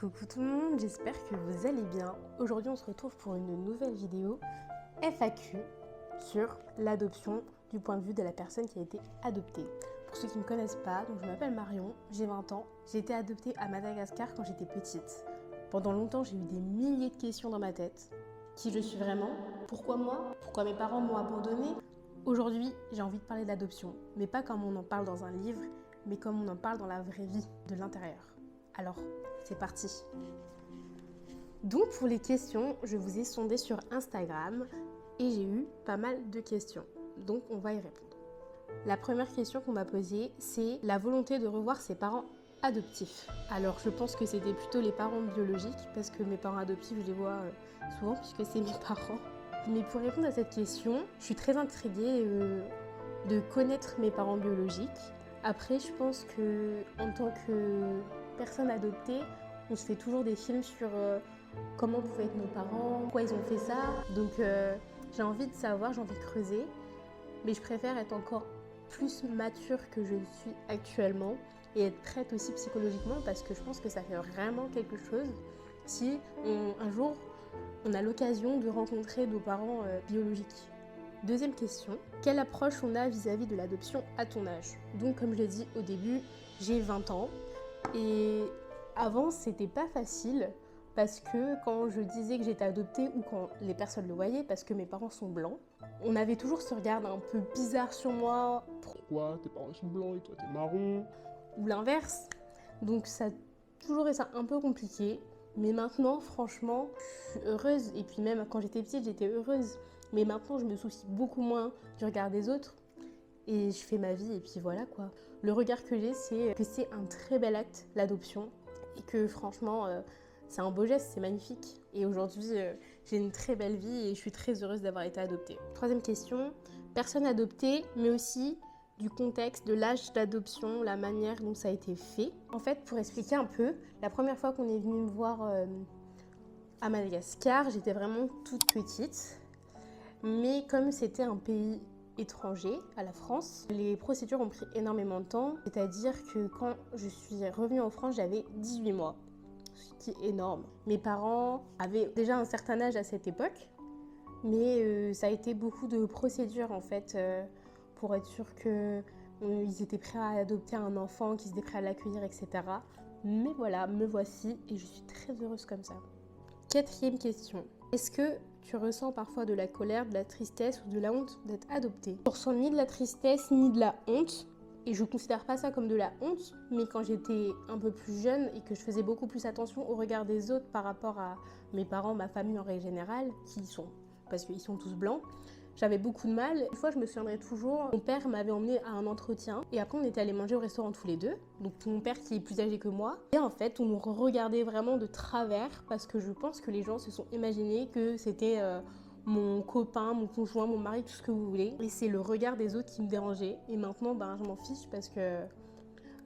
Coucou tout le monde, j'espère que vous allez bien. Aujourd'hui on se retrouve pour une nouvelle vidéo FAQ sur l'adoption du point de vue de la personne qui a été adoptée. Pour ceux qui ne me connaissent pas, donc je m'appelle Marion, j'ai 20 ans, j'ai été adoptée à Madagascar quand j'étais petite. Pendant longtemps j'ai eu des milliers de questions dans ma tête. Qui je suis vraiment? Pourquoi moi? Pourquoi mes parents m'ont abandonnée? Aujourd'hui j'ai envie de parler d'adoption, mais pas comme on en parle dans un livre, mais comme on en parle dans la vraie vie, de l'intérieur. Alors, c'est parti. Donc pour les questions, je vous ai sondé sur Instagram et j'ai eu pas mal de questions. Donc on va y répondre. La première question qu'on m'a posée, c'est la volonté de revoir ses parents adoptifs. Alors je pense que c'était plutôt les parents biologiques parce que mes parents adoptifs, je les vois souvent puisque c'est mes parents. Mais pour répondre à cette question, je suis très intriguée de connaître mes parents biologiques. Après, je pense que en tant que personne adoptée, on se fait toujours des films sur comment pouvaient être nos parents, pourquoi ils ont fait ça. Donc j'ai envie de savoir, j'ai envie de creuser, mais je préfère être encore plus mature que je ne suis actuellement et être prête aussi psychologiquement parce que je pense que ça fait vraiment quelque chose si un jour on a l'occasion de rencontrer nos parents biologiques. Deuxième question, quelle approche on a vis-à-vis de l'adoption à ton âge? Donc comme je l'ai dit au début, j'ai 20 ans et avant c'était pas facile parce que quand je disais que j'étais adoptée ou quand les personnes le voyaient parce que mes parents sont blancs, on avait toujours ce regard un peu bizarre sur moi. Pourquoi tes parents sont blancs et toi t'es marron? Ou l'inverse. Donc ça a toujours été un peu compliqué. Mais maintenant franchement, je suis heureuse et puis même quand j'étais petite j'étais heureuse. Mais maintenant, je me soucie beaucoup moins du regard des autres et je fais ma vie et puis voilà quoi. Le regard que j'ai, c'est que c'est un très bel acte, l'adoption, et que franchement, c'est un beau geste, c'est magnifique. Et aujourd'hui, j'ai une très belle vie et je suis très heureuse d'avoir été adoptée. Troisième question, personne adoptée, mais aussi du contexte, de l'âge d'adoption, la manière dont ça a été fait. En fait, pour expliquer un peu, la première fois qu'on est venu me voir à Madagascar, j'étais vraiment toute petite. Mais comme c'était un pays étranger à la France, les procédures ont pris énormément de temps. C'est-à-dire que quand je suis revenue en France, j'avais 18 mois, ce qui est énorme. Mes parents avaient déjà un certain âge à cette époque, mais ça a été beaucoup de procédures en fait pour être sûr qu'ils étaient prêts à adopter un enfant, qu'ils étaient prêts à l'accueillir, etc. Mais voilà, me voici et je suis très heureuse comme ça. Quatrième question. Est-ce que tu ressens parfois de la colère, de la tristesse ou de la honte d'être adoptée? Je ressens ni de la tristesse ni de la honte. Et je ne considère pas ça comme de la honte. Mais quand j'étais un peu plus jeune et que je faisais beaucoup plus attention au regard des autres par rapport à mes parents, ma famille en règle générale, parce qu'ils sont tous blancs, j'avais beaucoup de mal. Une fois, je me souviendrai toujours, mon père m'avait emmenée à un entretien et après on était allés manger au restaurant tous les deux. Donc mon père qui est plus âgé que moi. Et en fait, on nous regardait vraiment de travers parce que je pense que les gens se sont imaginés que c'était mon copain, mon conjoint, mon mari, tout ce que vous voulez. Et c'est le regard des autres qui me dérangeait. Et maintenant, je m'en fiche parce que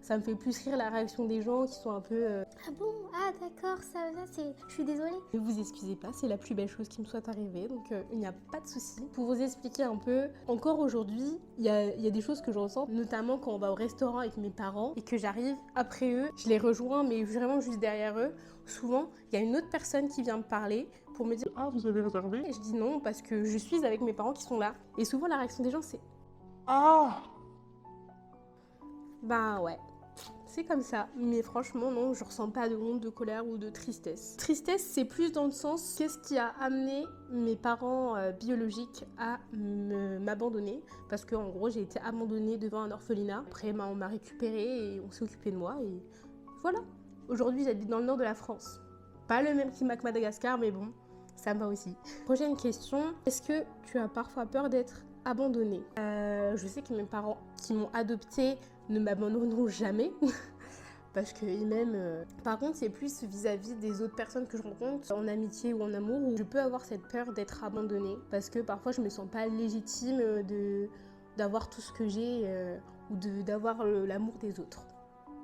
ça me fait plus rire la réaction des gens qui sont un peu Ah bon? Ah d'accord, ça c'est... Je suis désolée. Ne vous excusez pas, c'est la plus belle chose qui me soit arrivée, donc il n'y a pas de souci. Pour vous expliquer un peu, encore aujourd'hui, il y a des choses que je ressens, notamment quand on va au restaurant avec mes parents et que j'arrive après eux, je les rejoins, mais vraiment juste derrière eux. Souvent, il y a une autre personne qui vient me parler pour me dire « Ah, vous avez réservé? » Et je dis non, parce que je suis avec mes parents qui sont là. Et souvent, la réaction des gens, c'est « Ah! Bah ouais. » C'est comme ça, mais franchement non, je ressens pas de honte, de colère ou de tristesse. Tristesse, c'est plus dans le sens qu'est-ce qui a amené mes parents biologiques à m'abandonner, parce qu'en gros j'ai été abandonnée devant un orphelinat. Après on m'a récupérée et on s'est occupé de moi et voilà. Aujourd'hui j'habite dans le nord de la France. Pas le même climat que Madagascar, mais bon, ça me va aussi. Prochaine question, est-ce que tu as parfois peur d'être abandonnée? Je sais que mes parents qui m'ont adoptée ne m'abandonneront jamais parce qu'ils m'aiment. Par contre, c'est plus vis-à-vis des autres personnes que je rencontre en amitié ou en amour où je peux avoir cette peur d'être abandonnée parce que parfois je me sens pas légitime d'avoir tout ce que j'ai ou d'avoir l'amour des autres.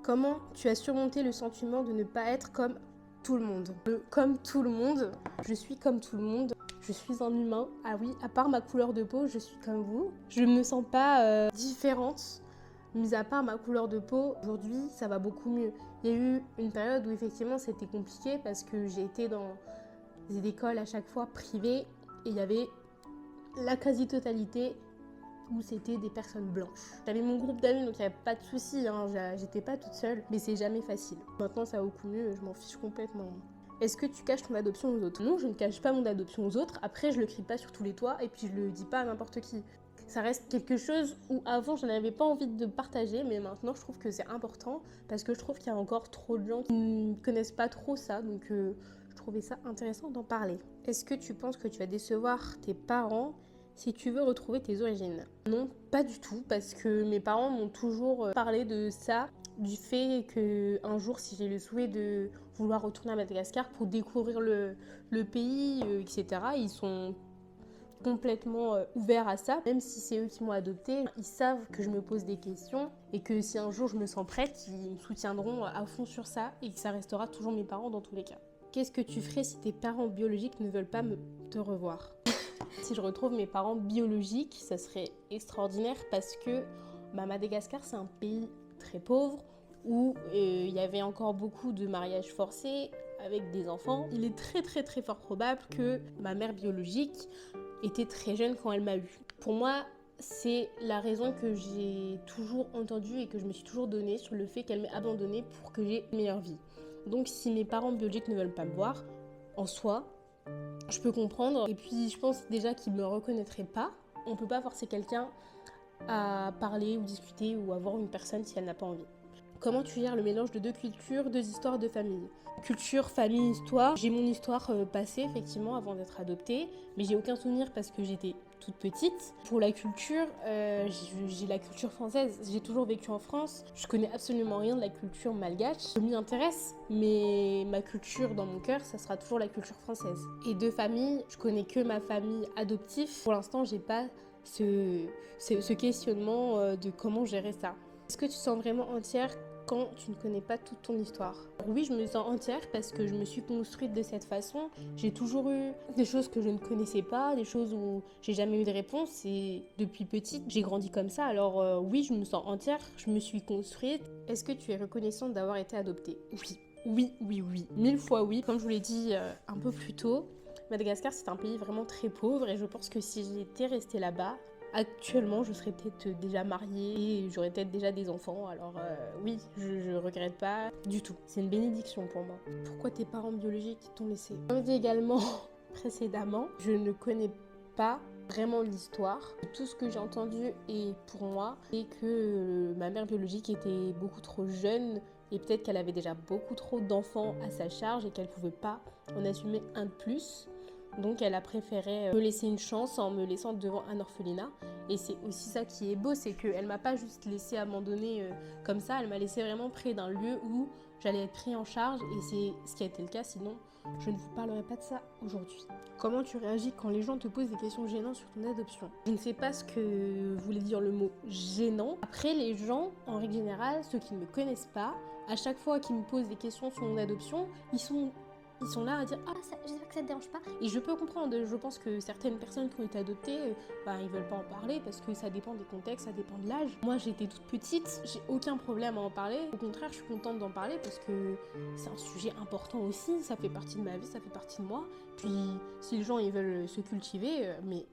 Comment tu as surmonté le sentiment de ne pas être comme tout le monde? Comme tout le monde, je suis comme tout le monde. Je suis un humain. Ah oui, à part ma couleur de peau, je suis comme vous. Je ne me sens pas différente Mis à part ma couleur de peau, aujourd'hui, ça va beaucoup mieux. Il y a eu une période où effectivement c'était compliqué parce que j'ai été dans des écoles à chaque fois privées et il y avait la quasi-totalité où c'était des personnes blanches. J'avais mon groupe d'amis donc il n'y avait pas de souci, hein, j'étais pas toute seule, mais c'est jamais facile. Maintenant ça va beaucoup mieux, je m'en fiche complètement. Est-ce que tu caches ton adoption aux autres? Non, je ne cache pas mon adoption aux autres, après je le crie pas sur tous les toits et puis je le dis pas à n'importe qui. Ça reste quelque chose où avant je n'avais pas envie de partager, mais maintenant je trouve que c'est important parce que je trouve qu'il y a encore trop de gens qui ne connaissent pas trop ça, donc je trouvais ça intéressant d'en parler. Est-ce que tu penses que tu vas décevoir tes parents si tu veux retrouver tes origines? Non, pas du tout, parce que mes parents m'ont toujours parlé de ça, du fait qu'un jour, si j'ai le souhait de vouloir retourner à Madagascar pour découvrir le pays, etc., ils sont complètement ouverts à ça, même si c'est eux qui m'ont adoptée. Ils savent que je me pose des questions et que si un jour je me sens prête, ils me soutiendront à fond sur ça et que ça restera toujours mes parents dans tous les cas. Qu'est-ce que tu ferais si tes parents biologiques ne veulent pas te revoir? Si je retrouve mes parents biologiques, ça serait extraordinaire parce que Madagascar, c'est un pays très pauvre où il y avait encore beaucoup de mariages forcés avec des enfants. Il est très très très fort probable que ma mère biologique était très jeune quand elle m'a eue. Pour moi, c'est la raison que j'ai toujours entendue et que je me suis toujours donnée sur le fait qu'elle m'ait abandonnée pour que j'ai une meilleure vie. Donc si mes parents biologiques ne veulent pas me voir, en soi, je peux comprendre. Et puis je pense déjà qu'ils ne me reconnaîtraient pas. On ne peut pas forcer quelqu'un à parler ou discuter ou à voir une personne si elle n'a pas envie. Comment tu gères le mélange de deux cultures, deux histoires de famille? Culture, famille, histoire. J'ai mon histoire passée effectivement avant d'être adoptée, mais j'ai aucun souvenir parce que j'étais toute petite. Pour la culture, j'ai la culture française. J'ai toujours vécu en France. Je connais absolument rien de la culture malgache. Je m'y intéresse, mais ma culture dans mon cœur, ça sera toujours la culture française. Et de famille, je connais que ma famille adoptive. Pour l'instant, j'ai pas ce questionnement de comment gérer ça. Est-ce que tu te sens vraiment entière quand tu ne connais pas toute ton histoire? Oui, je me sens entière parce que je me suis construite de cette façon. J'ai toujours eu des choses que je ne connaissais pas, des choses où j'ai jamais eu de réponse et depuis petite, j'ai grandi comme ça. Alors oui, je me sens entière, je me suis construite. Est-ce que tu es reconnaissante d'avoir été adoptée? Oui. Oui, oui, oui. 1000 fois oui. Comme je vous l'ai dit un peu plus tôt, Madagascar, c'est un pays vraiment très pauvre et je pense que si j'étais restée là-bas, actuellement, je serais peut-être déjà mariée et j'aurais peut-être déjà des enfants. Alors oui, je regrette pas du tout. C'est une bénédiction pour moi. Pourquoi tes parents biologiques t'ont laissé? Comme dit également précédemment, je ne connais pas vraiment l'histoire. Tout ce que j'ai entendu et pour moi, c'est que ma mère biologique était beaucoup trop jeune et peut-être qu'elle avait déjà beaucoup trop d'enfants à sa charge et qu'elle pouvait pas en assumer un de plus. Donc elle a préféré me laisser une chance en me laissant devant un orphelinat. Et c'est aussi ça qui est beau, c'est qu'elle m'a pas juste laissé abandonner comme ça, elle m'a laissé vraiment près d'un lieu où j'allais être pris en charge et c'est ce qui a été le cas, sinon je ne vous parlerai pas de ça aujourd'hui. Comment tu réagis quand les gens te posent des questions gênantes sur ton adoption? Je ne sais pas ce que voulait dire le mot gênant. Après, les gens, en règle générale, ceux qui ne me connaissent pas, à chaque fois qu'ils me posent des questions sur mon adoption, ils sont là à dire « Ah, j'espère que ça te dérange pas. » Et je peux comprendre, je pense que certaines personnes qui ont été adoptées, ils veulent pas en parler parce que ça dépend des contextes, ça dépend de l'âge. Moi, j'étais toute petite, j'ai aucun problème à en parler. Au contraire, je suis contente d'en parler parce que c'est un sujet important aussi, ça fait partie de ma vie, ça fait partie de moi. Puis, si les gens ils veulent se cultiver, mais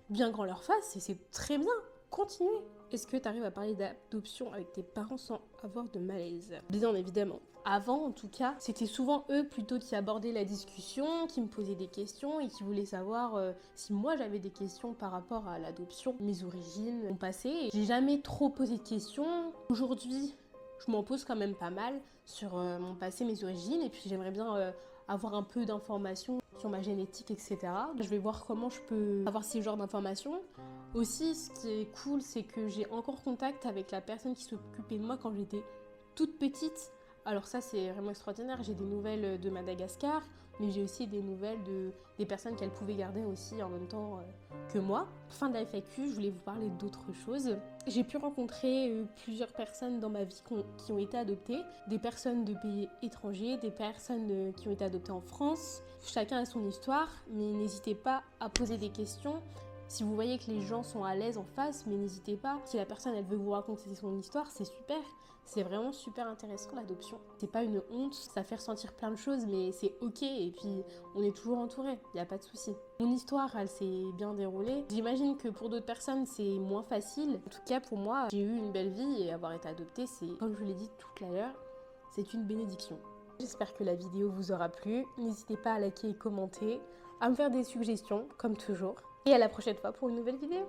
bien grand leur face, et c'est très bien, continuez. Est-ce que tu arrives à parler d'adoption avec tes parents sans avoir de malaise? Bien évidemment. Avant, en tout cas, c'était souvent eux plutôt qui abordaient la discussion, qui me posaient des questions et qui voulaient savoir si moi j'avais des questions par rapport à l'adoption, mes origines, mon passé. J'ai jamais trop posé de questions. Aujourd'hui, je m'en pose quand même pas mal sur mon passé, mes origines, et puis j'aimerais bien avoir un peu d'informations sur ma génétique, etc. Je vais voir comment je peux avoir ce genre d'informations. Aussi, ce qui est cool, c'est que j'ai encore contact avec la personne qui s'occupait de moi quand j'étais toute petite. Alors ça, c'est vraiment extraordinaire. J'ai des nouvelles de Madagascar, mais j'ai aussi des nouvelles des personnes qu'elle pouvait garder aussi en même temps que moi. Fin de la FAQ, je voulais vous parler d'autres choses. J'ai pu rencontrer plusieurs personnes dans ma vie qui ont été adoptées, des personnes de pays étrangers, des personnes qui ont été adoptées en France. Chacun a son histoire, mais n'hésitez pas à poser des questions. Si vous voyez que les gens sont à l'aise en face, mais n'hésitez pas. Si la personne elle veut vous raconter son histoire, c'est super. C'est vraiment super intéressant l'adoption. C'est pas une honte, ça fait ressentir plein de choses, mais c'est ok et puis on est toujours entouré, y a pas de souci. Mon histoire, elle s'est bien déroulée. J'imagine que pour d'autres personnes, c'est moins facile. En tout cas, pour moi, j'ai eu une belle vie et avoir été adoptée, c'est, comme je l'ai dit tout à l'heure, c'est une bénédiction. J'espère que la vidéo vous aura plu. N'hésitez pas à liker et commenter, à me faire des suggestions, comme toujours. Et à la prochaine fois pour une nouvelle vidéo.